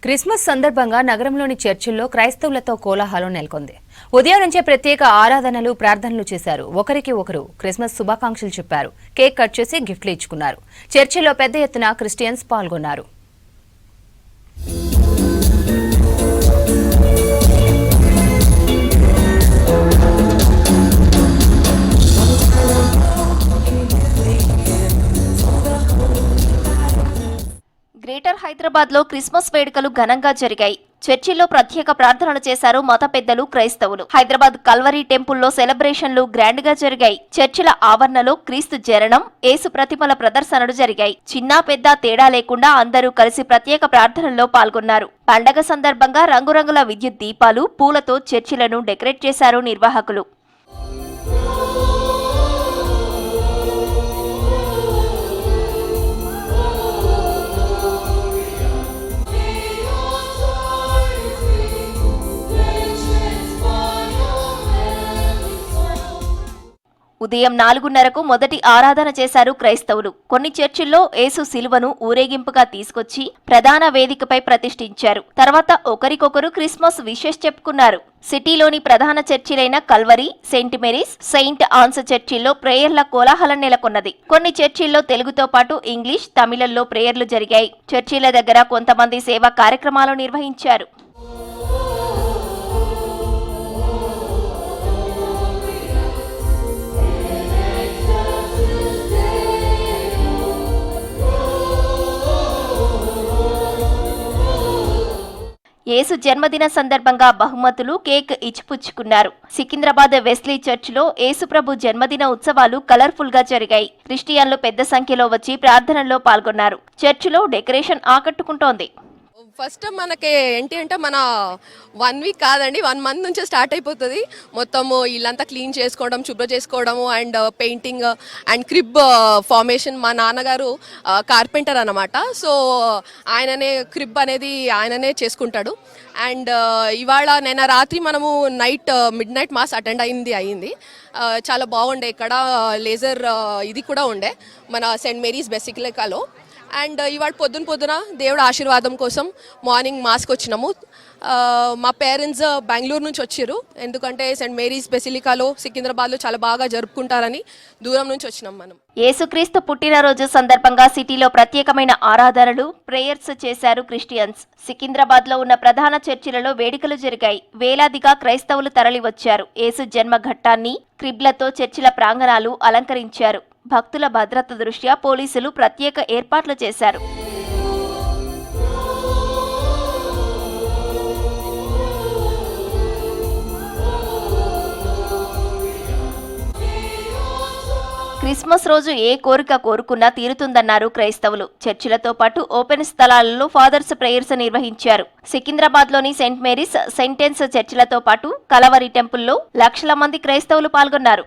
Christmas సందర్భంగా నగరంలోని చర్చిల్లో క్రైస్తవులతో కోలాహలం నెలకొంది. ఉదయం నుంచే ప్రత్యేక ఆరాధనలు, ప్రార్థనలు చేశారు. ఒకరికి ఒకరు క్రిస్మస్ శుభాకాంక్షలు చెప్పారు. కేక్ కట్ చేసి గిఫ్ట్లు ఇచ్చుకున్నారు. చర్చిలో పెద్ద ఎత్తున క్రిస్టియన్స్ పాల్గొన్నారు. గ్రేటర్ హైదరాబాద్ లో క్రిస్మస్ వేడుకలు ఘనంగా జరిగాయి. చర్చిల్లో ప్రత్యేక ప్రార్థనలు చేశారు మత పెద్దలు, క్రైస్తవులు. హైదరాబాద్ కల్వరీ టెంపుల్లో సెలబ్రేషన్లు గ్రాండ్ గా జరిగాయి. చర్చిల ఆవరణలో క్రీస్తు జననం, యేసు ప్రతిమల ప్రదర్శనలు జరిగాయి. చిన్న పెద్ద తేడా లేకుండా అందరూ కలిసి ప్రత్యేక ప్రార్థనల్లో పాల్గొన్నారు. పండగ సందర్భంగా రంగురంగుల విద్యుత్ దీపాలు, పూలతో చర్చిలను డెకరేట్ చేశారు నిర్వాహకులు. ఉదయం 4:30కు మొదటి ఆరాధన చేశారు క్రైస్తవులు. కొన్ని చర్చిల్లో యేసు శిలువను ఊరేగింపుగా తీసుకొచ్చి ప్రధాన వేదికపై ప్రతిష్ఠించారు. తర్వాత ఒకరికొకరు క్రిస్మస్ విషెస్ చెప్పుకున్నారు. సిటీలోని ప్రధాన చర్చిలైన Calvary, Saint Mary's, Saint Ann's చర్చిల్లో ప్రేయర్ల కోలాహలం నెలకొన్నది. కొన్ని చర్చిల్లో తెలుగుతో పాటు ఇంగ్లీష్, తమిళంలో ప్రేయర్లు జరిగాయి. చర్చిల దగ్గర కొంతమంది సేవా కార్యక్రమాలు నిర్వహించారు. యేసు జన్మదిన సందర్భంగా బహుమతులు, కేక్ ఇచ్చిపుచ్చుకున్నారు. సికింద్రాబాద్ వెస్లీ చర్చిలో యేసుప్రభు జన్మదిన ఉత్సవాలు కలర్ఫుల్ గా జరిగాయి. క్రిస్టియన్లు పెద్ద సంఖ్యలో వచ్చి ప్రార్థనల్లో పాల్గొన్నారు. చర్చిలో డెకరేషన్ ఆకట్టుకుంటోంది. ఫస్ట్ మనకి ఏంటి అంటే మన 1 వీక్ కాదండి, 1 మంత్ నుంచే స్టార్ట్ అయిపోతుంది. మొత్తము ఇల్లంతా క్లీన్ చేసుకోవడం, శుభ్ర చేసుకోవడము and painting and crib formation. మా నాన్నగారు కార్పెంటర్ అన్నమాట. సో ఆయననే క్రిబ్ అనేది ఆయననే చేసుకుంటాడు. అండ్ ఇవాళ నిన్న రాత్రి మనము మిడ్ నైట్ మాస్ అటెండ్ అయింది. చాలా బాగుండే. ఇక్కడ లేజర్ ఇది కూడా ఉండే మన సెయింట్ మేరీస్ బెసిలికాలో. అండ్ ఇవాళ పొద్దున దేవుడు ఆశీర్వాదం కోసం మార్నింగ్ మాస్కి వచ్చినాము. మా పేరెంట్స్ బెంగళూరు నుంచి వచ్చారు. ఎందుకంటే సెయింట్ మేరీస్ బెసిలికాలో సికింద్రాబాద్లో చాలా బాగా జరుపుకుంటారని దూరం నుంచి వచ్చినాం మనం. యేసుక్రీస్తు పుట్టినరోజు సందర్భంగా సిటీలో ప్రత్యేకమైన ఆరాధనలు, ప్రేయర్స్ చేశారు క్రిస్టియన్స్. సికింద్రాబాద్ లో ఉన్న ప్రధాన చర్చిలలో వేడుకలు జరిగాయి. వేలాదిగా క్రైస్తవులు తరలివచ్చారు. యేసు జన్మ ఘట్టాన్ని క్రిబ్లతో చర్చిల ప్రాంగణాలు అలంకరించారు. భక్తుల భద్రత దృష్ట్యా పోలీసులు ప్రత్యేక ఏర్పాట్లు చేశారు. క్రిస్మస్ రోజు ఏ కోరిక కోరుకున్నా తీరుతుందన్నారు క్రైస్తవులు. చర్చిలతో పాటు ఓపెన్ స్థలాలలో ఫాదర్స్ ప్రేయర్స్ నిర్వహించారు. సికింద్రాబాద్ లోని సెయింట్ మేరీస్, సెయింట్ ఆన్స్ చర్చిలతో పాటు కలవరి టెంపుల్లో లక్షల మంది క్రైస్తవులు పాల్గొన్నారు.